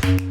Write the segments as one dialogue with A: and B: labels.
A: Halo,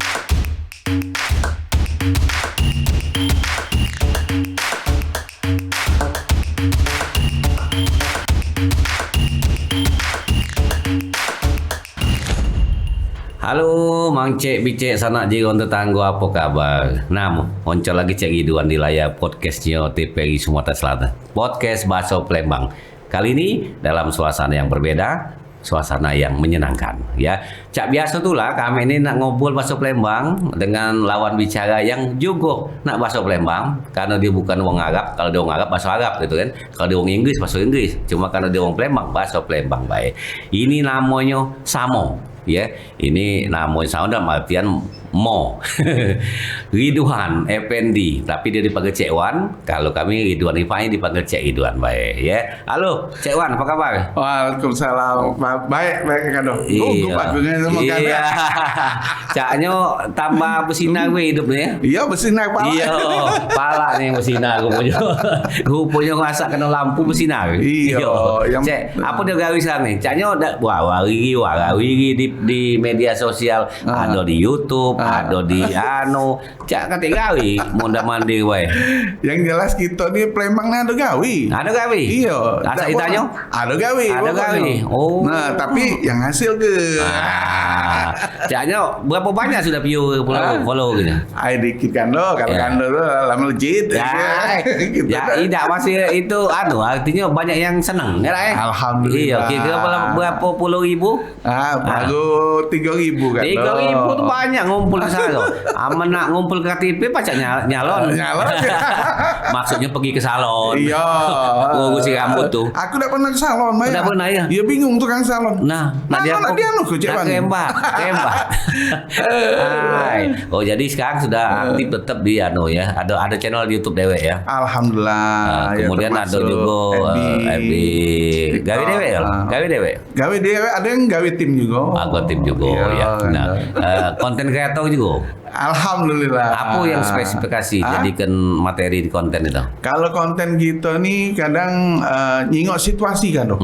A: Mang Cek Bicek sanak jiron tetangga apa kabar? Nah, muncul lagi Cek Ridwan di layar podcastnya TPRI Sumatera Selatan. Podcast Bahasa Palembang. Kali ini dalam suasana yang berbeda, suasana yang menyenangkan. Ya, Cak biasa itulah kami ini nak ngobrol bahasa Palembang dengan lawan bicara yang juga nak bahasa Palembang karena dia bukan wong Arab. Kalau dia wong Arab bahasa Arab gitu kan. Kalau dia wong Inggris bahasa Inggris. Cuma karena dia wong Palembang bahasa Palembang baik. Ini namanya Samo. Ya, ini namanya sama dalam artian Mo Ridwan Effendi, tapi dia dipanggil Cek Wan. Kalau kami Ridwan Ifai dipanggil Cek Ridwan baik ya. Halo Cek Wan, apa kabar?
B: Waalaikumsalam. Baik kan dong.
A: Iya. Caknya tambah bersinar gue hidupnya.
B: Iya bersinar pala.
A: Iya, pala nih bersinar rupanya. Rupanya ngerasa kena lampu bersinar.
B: Iya.
A: Cek, apa dia gawe sekarang nih? Caknya warawiri di media sosial, ada di YouTube, ada di cak kate gawe mondar-mandir wae.
B: Yang jelas kita nih Palembang ada gawe.
A: Ada gawe?
B: Iya.
A: Asa ditanya?
B: Ada gawe.
A: Ada gawe. Oh.
B: Nah, tapi yang hasil ke.
A: Caknya berapa banyak sudah view follow gitu?
B: Ai dikit kan lo, kalau kan lo lama legit.
A: Gitu. Ya, tidak masih itu artinya banyak yang senang ya lah.
B: Alhamdulillah.
A: Iya, kira berapa puluh ribu?
B: Baru 3.000 kan.
A: 3.000 tuh banyak ngumpul ke sana. Aman nak ngumpul ke KTP pacak nyalon. Maksudnya pergi ke salon.
B: Iya.
A: Ngurusi rambut tuh.
B: Aku udah pernah ke salon, Maya.
A: Udah pernah ya?
B: Dia bingung tukang salon.
A: Nah dia kembak. Oh, jadi sekarang sudah aktif tetap di ya. Ada channel di YouTube dewek ya.
B: Alhamdulillah.
A: Kemudian ada juga FB. Gawe dewek ya? Gawe dewek.
B: Gawe dewek, ada yang gawe tim juga.
A: Aku tim juga ya. Nah, konten kreator juga.
B: Alhamdulillah.
A: Apa yang spesifikasi jadikan materi di konten itu?
B: Kalau konten kita nih kadang nyingok situasi kan dong.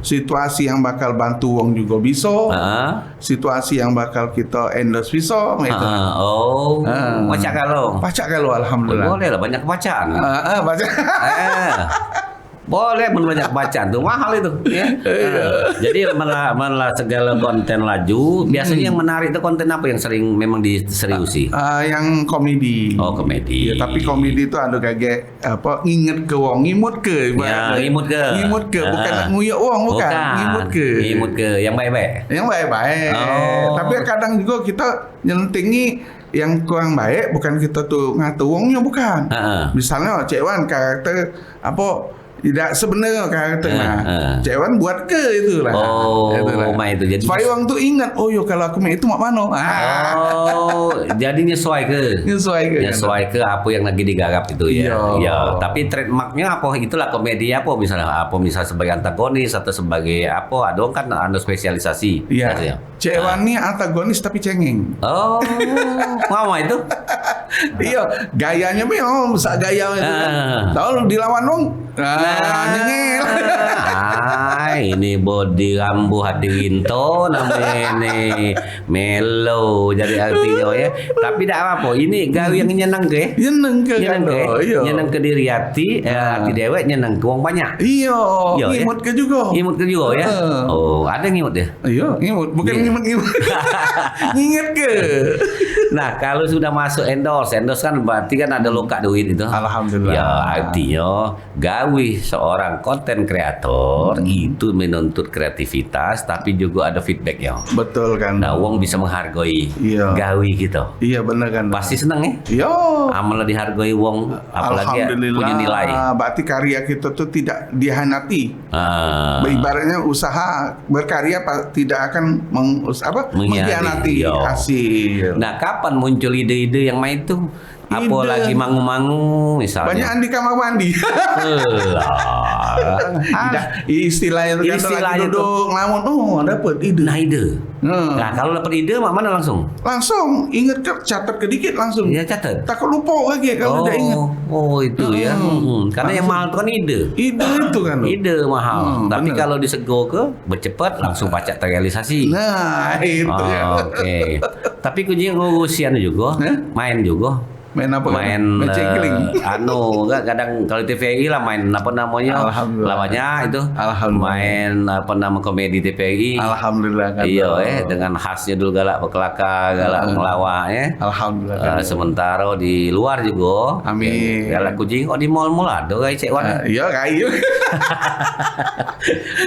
B: Situasi yang bakal bantu wong juga bisa. Situasi yang bakal kita endorse bisa. Pacak kalau alhamdulillah.
A: Boleh lah, banyak kebacaan.
B: Baca.
A: Boleh banyak bacaan tuh mahal itu ya. Jadi malah segala konten laju biasanya yang menarik itu konten apa yang sering memang diseriusi?
B: Yang komedi.
A: Oh, komedi.
B: Ya, tapi komedi itu ada kayak apa nginget ke wong, ngimut ke.
A: Ya, ngimut ke.
B: Bukan nguyok wong, bukan. Ngimut ke yang baik-baik. Yang baik-baik. Tapi kadang juga kita nyentingi yang kurang baik, bukan kita tuh ngatu wongnya, bukan. Misalnya Cek Wan karakter apa tidak sebenarnya karakternya. Cek Wan buat ke itulah. Itu
A: jadi
B: supaya orang tuh ingat, oh yo kalau aku main itu mak mano.
A: Jadi nyesuai ke apa yang lagi digarap itu ya. Ya, tapi trademarknya apa? Itulah komedi apa misalnya sebagai antagonis atau sebagai apa? Ada kan ada spesialisasi.
B: Iya. Cek Wan ini antagonis tapi cengeng.
A: Oh, mama itu.
B: Iya, gayanya memang gaya itu. Tahu dilawan dong. Nyengel.
A: Ini body rambu hadirinto namanya ini melo jadi artinya ya. Tapi tidak apa. Ini gawe yang nyenang ke. Nyenang ke diri hati dewek nyenang ke wong banyak.
B: Iya. Ngimut ke juga
A: ya. Oh, ada ngimut ya?
B: Iya, ngimut. Bukan ngimut. Nginget ke.
A: Nah, kalau sudah masuk endorse kan berarti kan ada loka duit itu.
B: Alhamdulillah.
A: Ya, artinya gawe seorang konten kreator itu menuntut kreativitas tapi juga ada feedback ya.
B: Betul kan.
A: Nah, wong bisa menghargai gawe gitu.
B: Iya benar kan.
A: Pasti seneng ya?
B: Iya.
A: Amal dihargai wong apalagi punya nilai.
B: Berarti karya kita tuh tidak dihanati. Ibaratnya usaha berkarya tidak akan mengkhianati hasil.
A: Nah, kapan muncul ide-ide yang main tuh Apalagi mangu-mangu misalnya.
B: Banyak di kamar mandi. Istilahnya lagi duduk ngelamun, dapat ide.
A: Nah, ide. Nah, kalau dapat ide mak mana langsung?
B: Langsung inget catat ke dikit langsung.
A: Ya catat.
B: Takut lupa lagi kalau udah inget.
A: Oh, itu ya. Karena yang mahal itu kan ide.
B: Ide itu kan.
A: Ide mahal. Tapi kalau disego ke bercepat langsung pacak terrealisasi.
B: Nah, itu
A: Oke. Tapi kuncinya ngurusian juga, main juga.
B: Main apa?
A: Main
B: cekling.
A: Kadang kalau TVRI lah main apa namanya? Lawannya itu. Main apa nama komedi TVRI.
B: Alhamdulillah kan.
A: Iya dengan khasnya dulu galak pekelakar, galak ngelawak
B: Alhamdulillah kan.
A: Sementara di luar juga.
B: Amin.
A: Galak kucing kok di mall-mall ada kayak cek warna.
B: Iya kayu.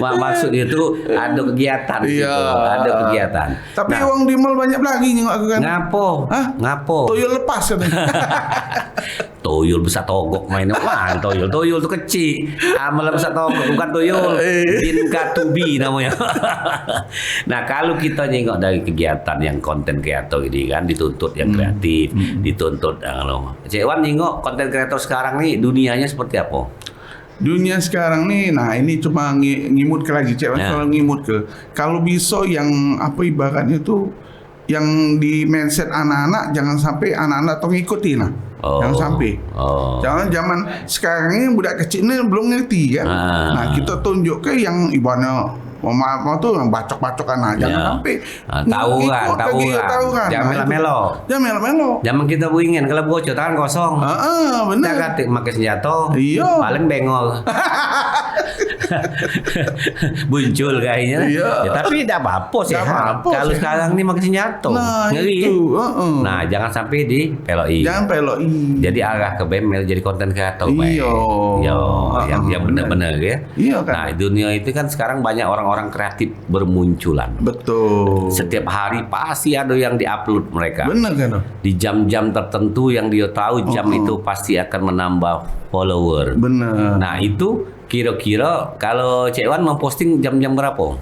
A: Maksud itu ada kegiatan gitu. Ada kegiatan.
B: Tapi uang di mall banyak lagi nengok aku kan.
A: Ngapo?
B: Tuyul lepas katanya.
A: Tuyul bisa togok mainnya. Wah, tuyul tuh kecil. Malah bisa togok bukan tuyul. Jin katubi namanya. Nah, kalau kita nengok dari kegiatan yang konten kreator ini kan dituntut yang kreatif, dituntut Cek Wan nengok konten kreator sekarang nih dunianya seperti apa?
B: Dunia sekarang nih, nah ini cuma ngimut ke lagi Cek Wan kalau ngimut ke. Kalau bisa yang apa ibaratnya tuh yang di mindset anak-anak jangan sampai anak-anak tuh ngikutin lah. Jangan sampai. Jangan zaman sekarang ini budak kecil ini belum ngerti kan. Nah, kita tunjuk ke yang ibaratnya mau tuh yang bacok-bacokan aja. Jangan sampai
A: tahu kan. Jangan melo. Zaman kita buingin kalau bocor tangan kosong.
B: Benar.
A: Kita pakai senjata.
B: Iya.
A: Paling bengol. Muncul kayaknya. Ya, tapi tidak apa-apa sih. Kalau sekarang ini makin senjata. Ngeri. Nah, jangan sampai di peloi.
B: Jangan peloi.
A: Jadi arah ke BML jadi konten kreator.
B: Iya.
A: Yang benar-benar ya.
B: Iya kan.
A: Nah, dunia itu kan sekarang banyak orang-orang kreatif bermunculan.
B: Betul.
A: Setiap hari pasti ada yang diupload mereka.
B: Benar kan.
A: Di jam-jam tertentu yang dia tahu jam itu pasti akan menambah follower.
B: Benar.
A: Nah, itu kira-kira kalau Cek Wan memposting jam-jam berapa?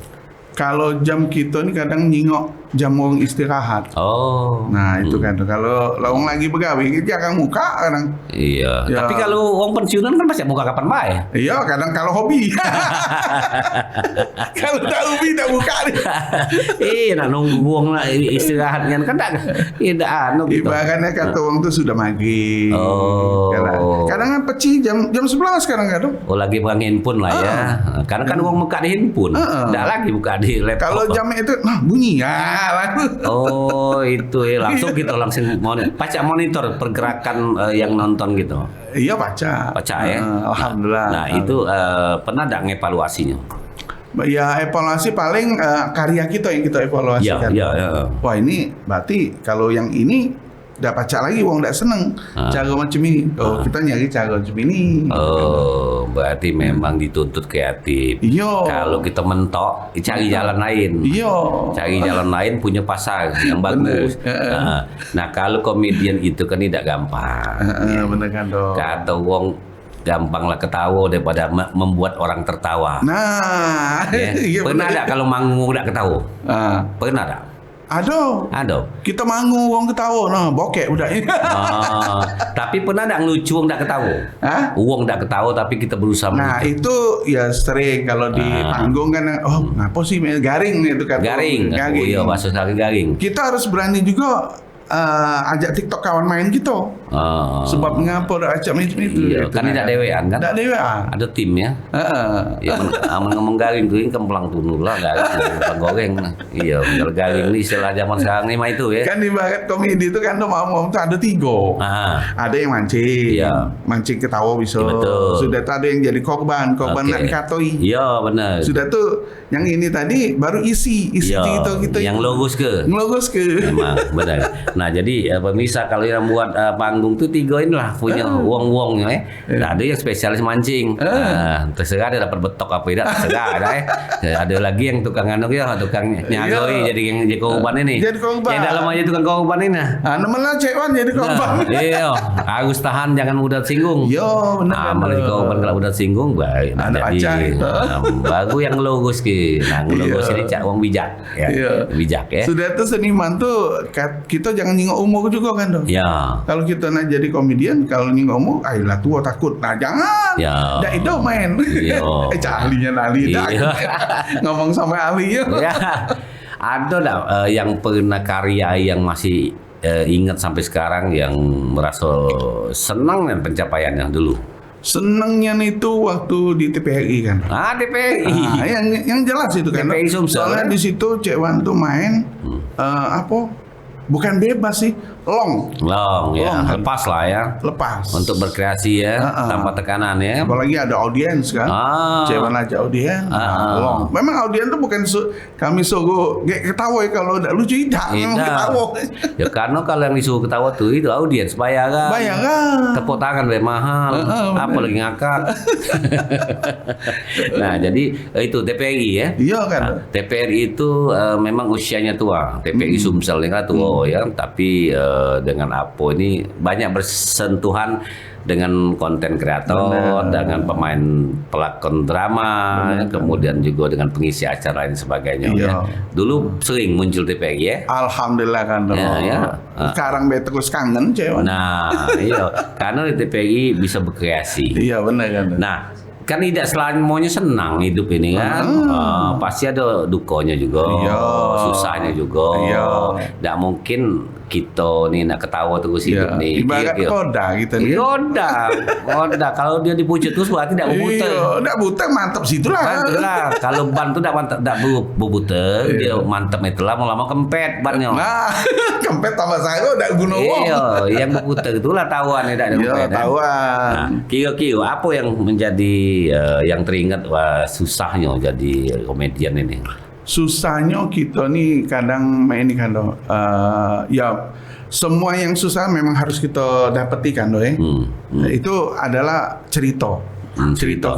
B: Kalau jam kita ini kadang nyingok jam orang istirahat. Nah itu kan kalau orang lagi begawe jarang muka kadang.
A: Iya. Ya. Tapi kalau orang pensiunan kan pasti buka kapan bae.
B: Iya kadang kalau hobi. Kalau tak hobi tak buka nih.
A: Nak nunggu uang istirahatnya kan tidak gitu.
B: Ibaratnya kata orang tuh sudah maghrib. Kadang kan peci jam 11 kadang-kadang.
A: Lagi buka handphone lah ya. Karena kan uang buka di handphone. Tidak lagi buka di laptop.
B: Kalau jamnya itu bunyi
A: itu langsung kita langsung monitor pergerakan yang nonton gitu.
B: Iya baca ya. Alhamdulillah.
A: Nah itu pernah nggak ngevaluasinya?
B: Ya evaluasi paling karya kita yang kita evaluasikan.
A: Ya.
B: Wah ini berarti kalau yang ini udah pacak lagi wong nggak seneng cara macam ini. Kita nyari cara macam ini.
A: Berarti memang dituntut kreatif.
B: Iya.
A: Kalau kita mentok cari jalan lain.
B: Iya.
A: Cari jalan lain punya pasar yang bagus. Nah kalau komedian itu kan tidak gampang.
B: Bener kan dong.
A: Kata wong gampang lah ketawa daripada membuat orang tertawa.
B: Nah,
A: pernah tak kalau manggung tak ketawa? Pernah tak?
B: Ada. Kita manggung wong ketawa, nah bokek udah ini.
A: Tapi pernah tak ngelucu wong tak ketawa? Wong tak ketawa tapi kita berusaha.
B: Nah itu ya sering kalau di panggung kan, ngapa sih garing itu kan? Garing.
A: Iya bahasa garing.
B: Kita harus berani juga ajak TikTok kawan main gitu. Sebab ngapa udah ajak macam itu.
A: Iya, kan tidak dewean kan?
B: Tidak dewean.
A: Ada tim ya. Ya ngomong garing tuh kemplang tunul lah garing, goreng. Iya, kalau garing ini istilah zaman sekarang ini mah itu ya.
B: Kan di bagian komedi itu kan mau ada 3. Ada yang mancing. Iya. Mancing ketawa bisa.
A: Betul.
B: Sudah ada yang jadi korban nak dikatoi.
A: Iya, benar.
B: Sudah tuh yang ini tadi baru isi gitu.
A: Yang logos ke. Memang benar. Nah jadi pemirsa kalau yang buat panggung tuh 3 inilah punya wong-wongnya Nah, ada yang spesialis mancing. Terserah dia dapat betok apa tidak terserah ada Ada lagi yang tukang tukang nyagoi jadi yang jadi korban ini.
B: Jadi korban.
A: Yang dalam aja tukang korban ini.
B: Namanya Cek Wan jadi korban.
A: Iya, harus tahan jangan mudah singgung.
B: Iya, benar.
A: Malah korban kalau mudah singgung baik.
B: Jadi
A: baru yang logos ke. Nah, logo sini cak wong bijak ya. Bijak ya.
B: Sudah tuh seniman tuh kita jangan nyingok umur juga kan dong.
A: Ya.
B: Kalau kita nak jadi komedian, kalau nyingok umur, lah tua takut. Nah jangan.
A: Ya.
B: Dah itu main. Ahlinya ahli dah. Ngomong sama ahli ya.
A: Ada enggak yang pernah karya yang masih ingat sampai sekarang yang merasa senang dengan pencapaiannya dulu?
B: Senangnya itu waktu di TPRI kan.
A: TPRI.
B: Yang jelas itu kan.
A: TPRI Sumsel.
B: Soalnya di situ Cek Wan tuh main bukan bebas sih, long
A: ya, lepas lah ya.
B: Lepas.
A: Untuk berkreasi ya, tanpa tekanan ya.
B: Apalagi ada audiens kan. Cek Wan aja audiens. Long. Memang audiens tuh bukan kami suruh ketawa kalau udah lucu tidak. Ketawa.
A: Ya karena kalau yang disuruh ketawa tuh itu audiens bayaran. Tepuk tangan mahal. Apa lagi ngakak. Nah, jadi itu TPRI ya.
B: Iya kan.
A: TPRI itu memang usianya tua. TPRI Sumsel ini kan tua ya, tapi dengan Apo ini banyak bersentuhan dengan konten kreator, dengan pemain pelakon drama, kemudian juga dengan pengisi acara dan sebagainya. Ya. Dulu sering muncul TPRI ya.
B: Alhamdulillah kan. Sekarang terus kangen cewek.
A: Nah, iya, karena di TPRI bisa berkreasi.
B: Iya benar kan.
A: Nah, kan tidak semuanya senang hidup ini kan. Pasti ada dukanya juga, susahnya juga. Tidak mungkin kita nih nak ketawa terus hidup nih.
B: Ibarat koda gitu nih.
A: Koda. Kalau dia dipucuk terus berarti tidak berbuta.
B: Tidak buta mantap situlah.
A: Kalau ban tuh tidak mantap, tidak berbuta, dia mantap itulah lama-lama kempet bannya.
B: Nah, kempet tambah saya udah guna wong.
A: Yang berbuta itulah tahuan tidak ada kempet.
B: Tahuan.
A: Nah, kira-kira apa yang menjadi yang teringat susahnya jadi komedian ini?
B: Susahnya kita nih kadang main kan do. Semua yang susah memang harus kita dapati kan do ya. Itu adalah cerita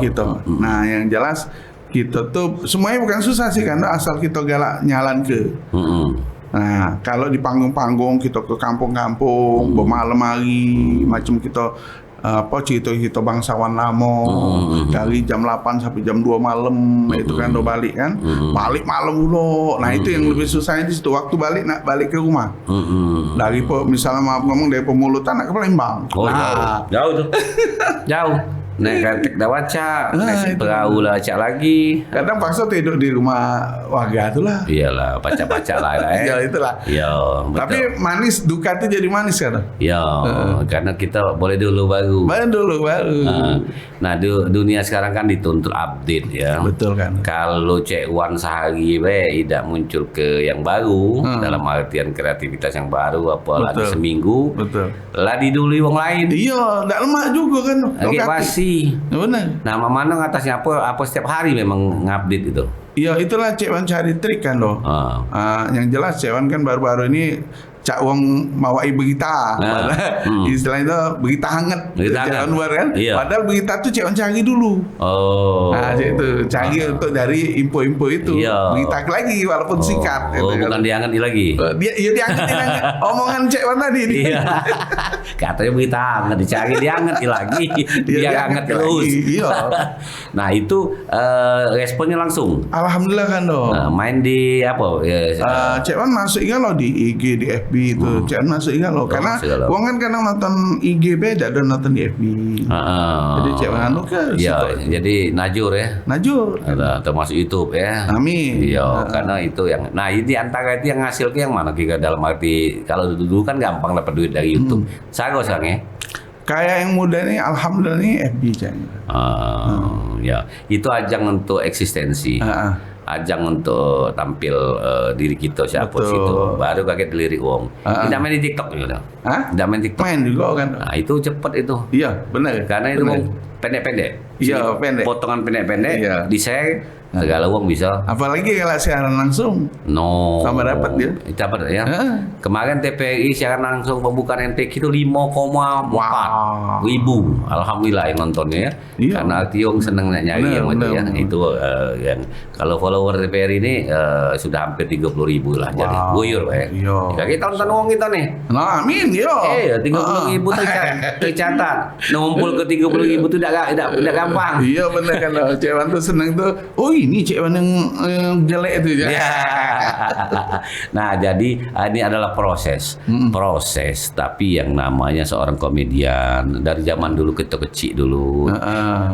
B: kita. Nah yang jelas kita tuh semuanya bukan susah sih kan do, asal kita galak nyalan ke. Nah kalau di panggung-panggung kita ke kampung-kampung bermalam hari macam kita cerita bangsawan lama dari jam 8 sampai jam 2 malam itu kan udah balik kan balik malam dulu. Nah itu yang lebih susahnya di situ waktu balik ke rumah dari misalnya maaf ngomong dari Pemulutan ke Palembang.
A: Jauh tuh. Jauh. Naik katek dah baca, naik perahu lah baca lagi.
B: Kadang paksa tidur di rumah warga tu lah.
A: Iyalah, baca-baca lah
B: Ya itulah.
A: Ya,
B: tapi manis duka tu jadi manis kan?
A: Ya, karena kita boleh dulu baru. Nah, dunia sekarang kan dituntut update ya.
B: Betul kan.
A: Kalau Cek Wan sehari tidak muncul ke yang baru dalam artian kreativitas yang baru apalagi seminggu.
B: Betul.
A: Lah didului wong lain.
B: Iya, ndak lemak juga kan.
A: Oke, pasti.
B: Benar.
A: Nah, mana atasnya apa setiap hari memang ngupdate itu.
B: Iya, itulah Cek Wan cari trik kan loh. Yang jelas Cek Wan kan baru-baru ini Cak Wong mawai berita. Istilah itu berita hangat. Luar kan. Padahal berita tuh Cek Wan cari dulu. Nah, itu cari untuk dari info-info itu. Berita lagi walaupun singkat.
A: Bukan diangkat lagi.
B: Dia diangkat. Omongan Cek Wan tadi.
A: Katanya berita hangat dicari diangkat lagi. Dia hangat terus. Nah, itu responnya langsung.
B: Alhamdulillah kan dong.
A: Main di apa?
B: Cek Wan masuk loh di IG, di FB itu. Cek Wan masuk loh. Karena Wong kan kadang nonton IG beda dan nonton di FB. Jadi Cek Wan
A: jadi najur ya.
B: Najur.
A: Termasuk YouTube ya.
B: Amin.
A: Iya, karena itu yang. Nah, ini antara itu yang hasil ke yang mana kira dalam arti kalau dulu kan gampang dapat duit dari YouTube. Saya ya.
B: Kayak yang muda nih, alhamdulillah nih FB
A: ya, itu ajang untuk eksistensi, ajang untuk tampil diri kita siapa situ, baru kaget dilirik wong. Tidak main di TikTok juga, tidak main TikTok.
B: Main juga kan?
A: Nah itu cepet itu.
B: Iya benar.
A: Karena itu pendek-pendek.
B: Iya pendek.
A: Potongan pendek-pendek di share. Segala uang bisa.
B: Apalagi kalau siaran langsung. Sama dapat dia.
A: Dapat ya. Kemarin TPRI siaran langsung pembukaan NTQ itu 5,4 ribu. Alhamdulillah yang nontonnya ya. Karena Tiong seneng nyari yang itu ya. Itu yang kalau follower TPRI ini sudah hampir 30.000 lah jadi. Guyur ya. Kita tonton uang kita nih.
B: Nah, amin yo.
A: 30.000 tercatat. Ngumpul ke 30.000 itu tidak gampang.
B: Iya benar kan. Cewek tuh seneng tuh. Oh ini Cik Wan yang jelek itu ya.
A: Nah, jadi ini adalah proses. Proses, tapi yang namanya seorang komedian dari zaman dulu kita kecil dulu.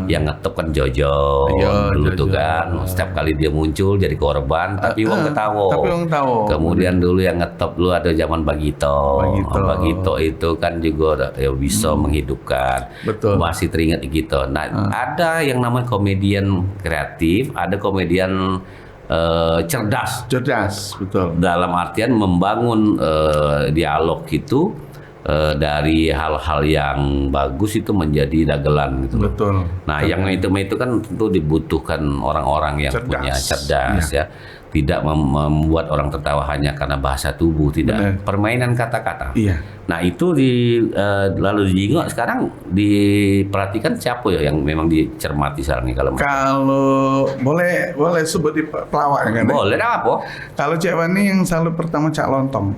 A: Yang ngetop kan Jojo dulu tuh kan. Setiap kali dia muncul jadi korban, tapi wong ketawa. Kemudian dulu yang ngetop dulu ada zaman Bagito. Bagito itu kan juga ya bisa menghidupkan.
B: Betul.
A: Masih teringat gitu. Nah, ada yang namanya komedian kreatif, ada komedian cerdas,
B: betul.
A: dalam artian membangun dialog itu dari hal-hal yang bagus itu menjadi dagelan gitu.
B: Betul.
A: Nah, yang itu kan tentu dibutuhkan orang-orang yang punya cerdas ya. Tidak membuat orang tertawa hanya karena bahasa tubuh, tidak. Benar. Permainan kata-kata.
B: Iya.
A: Nah, itu lalu dijingok sekarang diperhatikan siapa ya yang memang dicermati sekarang nih kalau
B: boleh sebut di pelawak kan?
A: Boleh apa?
B: Kalau Cik Wan ini yang selalu pertama Cak Lontong.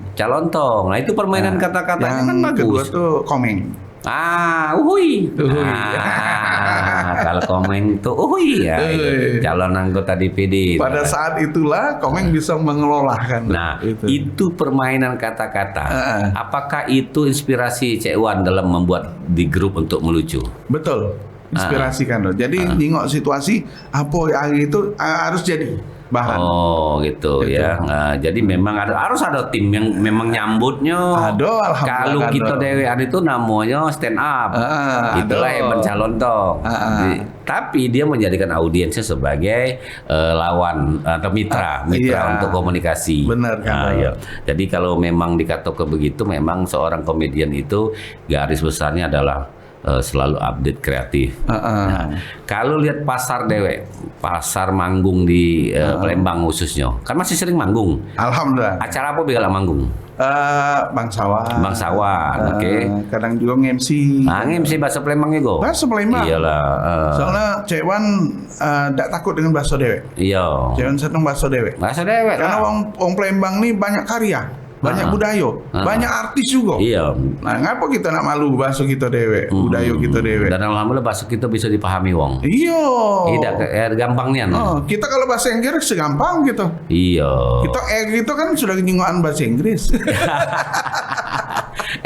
A: Nah, itu permainan kata-katanya kan bagus.
B: Yang kedua tuh Komeng.
A: Uhui. Kalau Komeng tuh uhui ya. Calon anggota DPD.
B: Pada saat itulah Komeng bisa mengelolahkan.
A: Nah, itu permainan kata-kata. Apakah itu inspirasi Cik Wan dalam membuat di grup untuk melucu?
B: Betul. Inspirasi kan loh. Jadi nengok situasi apa yang itu harus jadi bahan.
A: Oh gitu ya. Nah, jadi memang harus ada tim yang memang nyambutnya. Kalau kita dewean itu namanya stand up. Itulah yang mencalon toh. Tapi dia menjadikan audiensnya sebagai lawan atau mitra untuk komunikasi.
B: Benar kan.
A: Ya. Jadi kalau memang dikatakan begitu, memang seorang komedian itu garis besarnya adalah selalu update kreatif. Nah, kalau lihat pasar pasar manggung di Palembang khususnya, kan masih sering manggung.
B: Alhamdulillah.
A: Acara apa biasa manggung?
B: Bangsawan.
A: Oke.
B: Kadang juga nge-MC.
A: Nge-MC bahasa Palembang juga.
B: Bahasa Palembang.
A: Iyalah.
B: Soalnya Cik Wan tidak takut dengan bahasa dewek.
A: Iya.
B: Cik Wan senang bahasa dewek.
A: Bahasa dewek.
B: Karena orang Palembang nih banyak karya. Banyak budaya, banyak artis juga.
A: Iya.
B: Nah, ngapa kita nak malu bahasa kita dewe, budaya kita dewe?
A: Dan alhamdulillah bahasa kita bisa dipahami wong.
B: Iya.
A: Tidak gampangnya.
B: Kita kalau bahasa Inggris segampang gitu.
A: Iya.
C: Kita
B: itu kan sudah nyinggokan bahasa Inggris.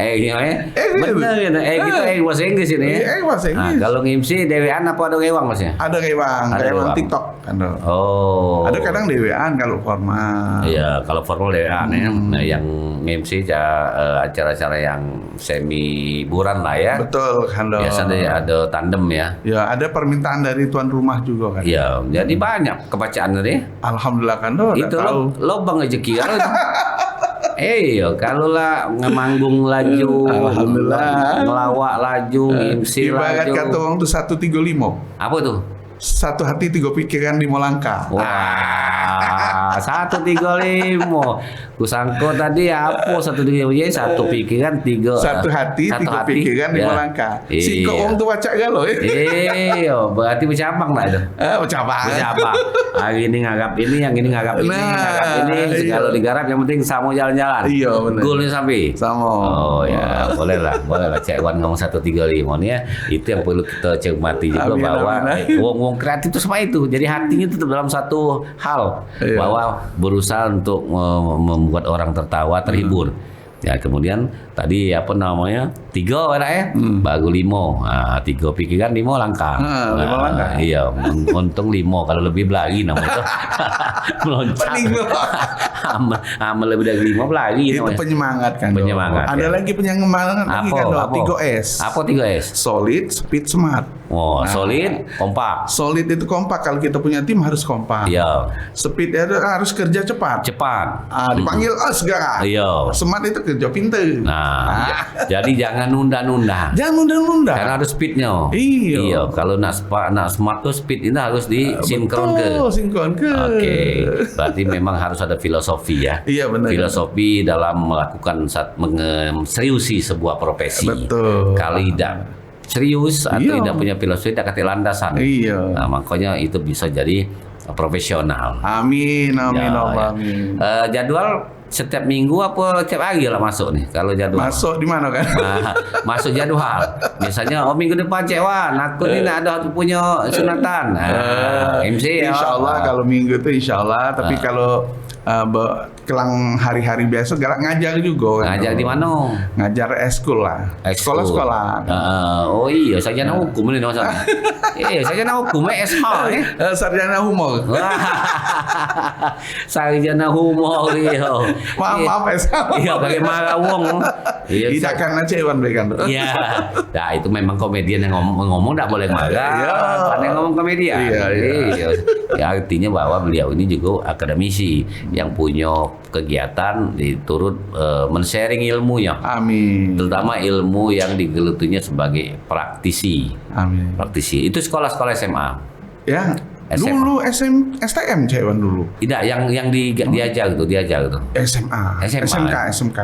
A: Benar gitu. Kita bahasa Inggris ini.
B: Bahasa Inggris.
A: Nah, kalau nge-MC dewean apa ada gewang masnya?
B: Ada gewang TikTok.
A: Oh.
B: Ada kadang dewean kalau formal.
A: Iya, kalau formal dewean ya. Nah, yang nge-MC acara-acara yang semi hiburan lah ya.
B: Betul kan.
A: Biasanya ada tandem ya.
B: Ya, ada permintaan dari tuan rumah juga kan.
A: Iya, jadi banyak kebacaan tadi.
B: Alhamdulillah kan.
A: Itu lobang rezeki kan. Kalau lah ngemanggung laju,
B: alhamdulillah,
A: ngelawak laju, MC laju.
B: Ibarat kata orang tuh 135.
A: Apa tuh?
B: Satu hati tiga pikiran 5 langkah.
A: Wah, 135. Kusangko tadi apa 135? Jadi satu pikiran tiga.
B: Satu hati tiga pikiran 5 langkah. Si kok orang tuh baca galo.
A: Berarti bercabang lah itu.
B: Bercabang.
A: Hari ini ngarap ini, yang ini ngarap ini, ngarap ini. Kalau digarap yang penting sama jalan-jalan.
B: Iya benar.
A: Goalnya sampai.
B: Sama.
A: Oh ya, boleh lah. Cik Wan ngomong 135 nih ya. Itu yang perlu kita cermati juga bahwa wong kreatif itu semua itu. Jadi hatinya itu dalam satu hal bahwa berusaha untuk membuat orang tertawa, terhibur. Ya kemudian tadi apa namanya 3 ya, baru 5. 3 pikiran 5 langkah.
B: 5 langkah.
A: Iya, untung 5 kalau lebih lagi namanya itu meloncat. Amal lebih dari 5 lagi.
B: Itu namanya. Penyemangat kan.
A: Penyemangat.
B: Ada lagi penyemangat lagi kan. 3S.
A: Apa 3S?
B: Solid, speed, smart.
A: Oh, solid, kompak.
B: Solid itu kompak. Kalau kita punya tim harus kompak.
A: Iya.
B: Speed itu harus kerja cepat. Dipanggil segera.
A: Iya.
B: Smart itu kerja pintar.
A: Nah, jadi jangan nunda-nunda. Karena harus speednya. Iya. Kalau nak smart tuh speed itu harus disinkron ke. Oke. Berarti memang harus ada filosofi ya.
B: Iya benar.
A: Filosofi dalam melakukan seriusi sebuah profesi.
B: Betul.
A: Kalau tidak serius atau tidak punya filosofi, tidak kata landasan.
B: Iya.
A: Nah, makanya itu bisa jadi profesional.
B: Amin.
A: Jadwal setiap minggu apa tiap hari lah masuk nih kalau jadwal?
B: Masuk di mana kan?
A: Masuk jadwal. Misalnya minggu depan Cik Wan, aku ni nak ada punya sunatan. MC ya.
B: Insyaallah kalau minggu itu insyaallah, tapi kalau kelang hari-hari biasa galak ngajar juga kan.
A: Ngajar di mana?
B: Ngajar eskul lah. Sekolah-sekolah.
A: Oh iya, sarjana hukum ni masalah. Sarjana hukum SH
B: sarjana humor.
A: Sarjana humor dia.
B: Maaf SH.
A: Iya, bagi marah wong.
B: Tidak karena Cik Wan berikan.
A: Iya. Nah, itu memang komedian yang ngomong tak boleh marah. Karena ngomong komedian. Iya. Ya, artinya bahwa beliau ini juga akademisi yang punya kegiatan turut men-sharing ilmunya.
B: Amin.
A: Terutama ilmu yang digelutinya sebagai praktisi.
B: Amin.
A: Praktisi. Itu sekolah-sekolah SMA.
B: Ya. SMA. Dulu STM Cik Wan dulu.
A: Tidak, yang diajar tuh.
B: SMA.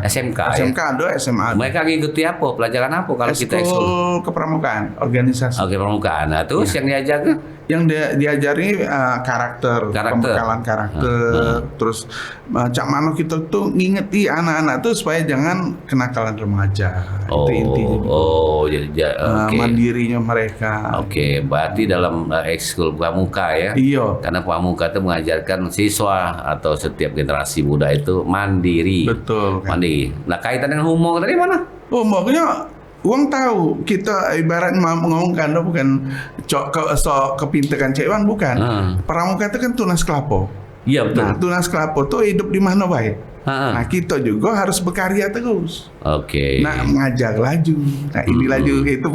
B: SMK ada, SMA.
A: Mereka ngikuti apa? Pelajaran apa kalau kita ekskul?
B: Kepramukaan, organisasi.
A: Oke, pramukaan. Nah, terus yang diajar
B: yang diajari karakter, pembekalan karakter, terus cak mano kita tuh ngingeti anak-anak tuh supaya jangan kenakalan remaja. Itu intinya.
A: Okay.
B: Mandirinya mereka.
A: Oke, berarti dalam ekskul pramuka ya.
B: Iya.
A: Karena pramuka itu mengajarkan siswa atau setiap generasi muda itu mandiri.
B: Betul.
A: Kan? Mandiri. Nah, kaitan dengan humor tadi mana?
B: Humornya uang tahu kita ibaratnya ngomongkan bukan kepintaran Cik Wan bukan. Pramuka itu kan tunas kelapa.
A: Iya betul.
B: Nah, tunas kelapa tuh hidup di mana baik. Nah, kita juga harus berkarya terus.
A: Oke.
B: Nah, mengajar laju. Nah, ini laju itu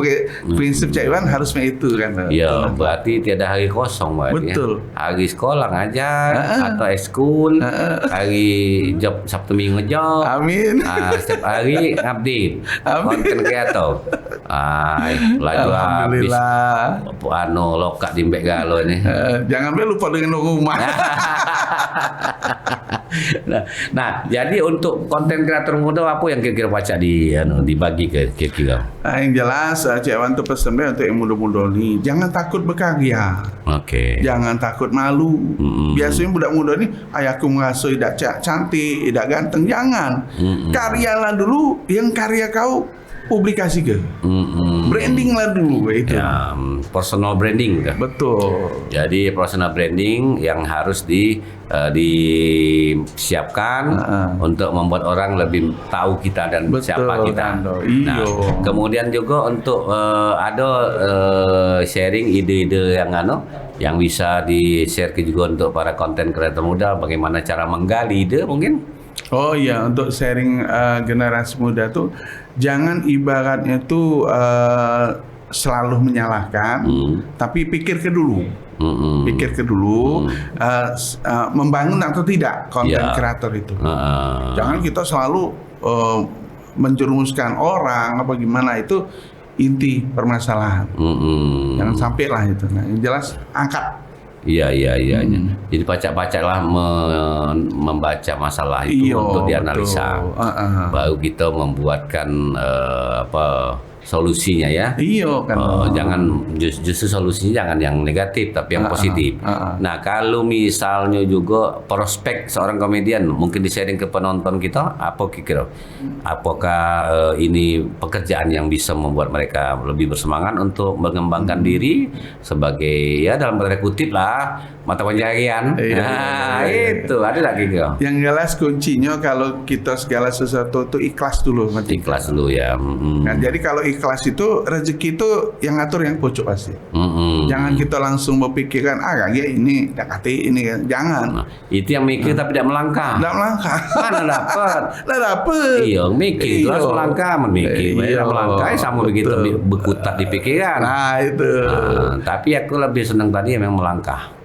B: prinsip Cik Wan harusnya itu kan.
A: Iya, berarti tiada hari kosong berarti.
B: Betul.
A: Ya? Hari sekolah ngajar atau ekskul, hari job Sabtu Minggu job.
B: Amin.
A: Setiap hari update. Konten kreator. Laju habis. Lokat di Mbek Galo ini.
B: Jangan lupa dengan rumah.
A: Nah, jadi untuk konten kreator muda apa yang kira-kira baca dibagi ke kira-kira?
B: Yang jelas Cik Wan tuh pesannya untuk yang muda-muda nih, jangan takut berkarya.
A: Oke.
B: Jangan takut malu. Biasanya budak muda nih, ayahku merasa tidak cantik, tidak ganteng, jangan. Karyalah dulu, yang karya kau publikasi ke. Branding lah dulu itu.
A: Ya, personal branding kan.
B: Betul.
A: Jadi personal branding yang harus disiapkan untuk membuat orang lebih tahu kita dan siapa kita. Nah, kemudian juga untuk ada sharing ide-ide yang bisa di-share juga untuk para konten kreator muda, bagaimana cara menggali ide mungkin.
B: Oh iya, untuk sharing generasi muda tuh jangan ibaratnya tuh selalu menyalahkan, tapi pikir ke dulu. Membangun atau tidak konten kreator itu. Jangan kita selalu menjerumuskan orang apa gimana, itu inti permasalahan. Jangan sampai lah itu. Nah, yang jelas angkat.
A: Iya. Jadi pacak-pacaklah membaca masalah itu untuk dianalisa. Baru kita membuatkan solusinya ya.
B: Iya kan.
A: Jangan justru solusinya jangan yang negatif tapi yang positif. Nah, kalau misalnya juga prospek seorang komedian mungkin di-sharing ke penonton kita, apa kira-kira? Apakah ini pekerjaan yang bisa membuat mereka lebih bersemangat untuk mengembangkan diri sebagai ya dalam tanda kutip lah mata pencaharian? Itu ada lagi kira.
B: Yang jelas kuncinya kalau kita segala sesuatu itu ikhlas dulu.
A: Ikhlas dulu ya.
B: Nah, jadi kalau ikhlas itu rezeki itu yang ngatur yang pojok pasti. Jangan kita langsung berpikiran ya ini ini kan. Jangan.
A: Itu yang mikir tapi tidak melangkah.
B: Tidak melangkah.
A: Mana dapat?
B: Tidak dapat.
A: Iya, mikir terus melangkah, melangkah sama begitu berkutat di pikiran.
B: Nah, itu.
A: Tapi aku lebih senang tadi memang melangkah.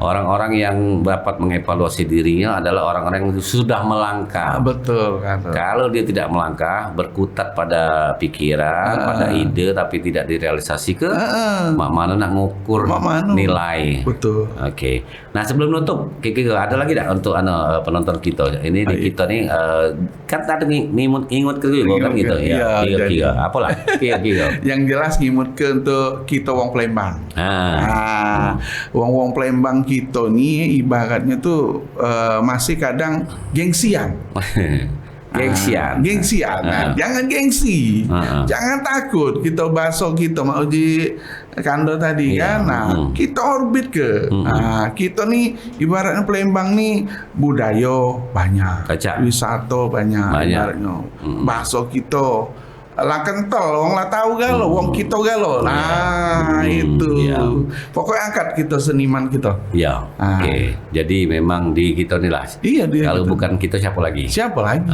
A: Orang-orang yang dapat mengevaluasi dirinya adalah orang-orang yang sudah melangkah.
B: Betul kan.
A: Kalau dia tidak melangkah, berkutat pada pikiran, pada ide tapi tidak direalisasikan, mak mana nak ngukur nilai.
B: Betul.
A: Oke. Nah, sebelum nutup, ada lagi tak untuk penonton kita? Ini di kita nih kan tadi ngingut ke kan gitu ya. Kira-kira apalah? Kira-kira.
B: Yang jelas ngimut ke untuk kita wong Palembang. Wong Palembang kita nih ibaratnya tuh masih kadang gengsian. Gengsian. Jangan gengsi. Jangan takut kita baso kita mau di Kando tadi kan. Kita orbit ke. Kita nih ibaratnya Palembang nih budaya banyak. Wisata banyak. Ibaratnya. Baso kita lah kental, wong lah tahu galo, wong kita galo. Nah, itu. Pokoknya angkat kita seniman kita.
A: Ya. Oke. Jadi memang di kita nih lah.
B: Iya,
A: kalau bukan kita siapa lagi?
B: Siapa lagi?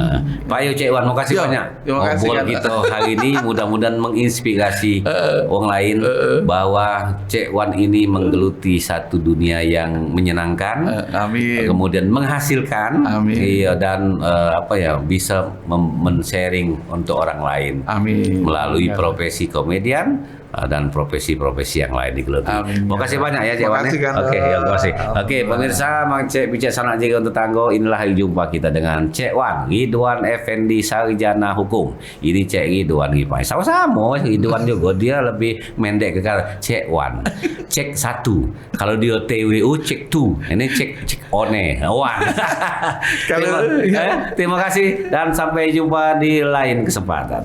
A: Pak Yo Cek Wan, makasih banyak. Ngobrol kita hari ini mudah-mudahan menginspirasi orang lain bahwa Cek Wan ini menggeluti satu dunia yang menyenangkan.
B: Amin.
A: Kemudian menghasilkan.
B: Amin.
A: Iya, dan bisa men-sharing untuk orang lain.
B: Amin.
A: Melalui profesi komedian dan profesi-profesi yang lain digeluti. Terima kasih banyak ya Cek Wan. Oke, terima kasih. Oke, pemirsa, Mang Cek bicara sanak jiwa untuk tanggo. Inilah hari jumpa kita dengan Cek Wan Ridwan Effendi, sarjana hukum. Ini Cek Ridwan Gipai. Sama-sama Ridwan juga, dia lebih mendek ke Cek Wan. Cek 1. Kalau dia TWU cek 2. Ini cek one. Wan. Terima kasih dan sampai jumpa di lain kesempatan.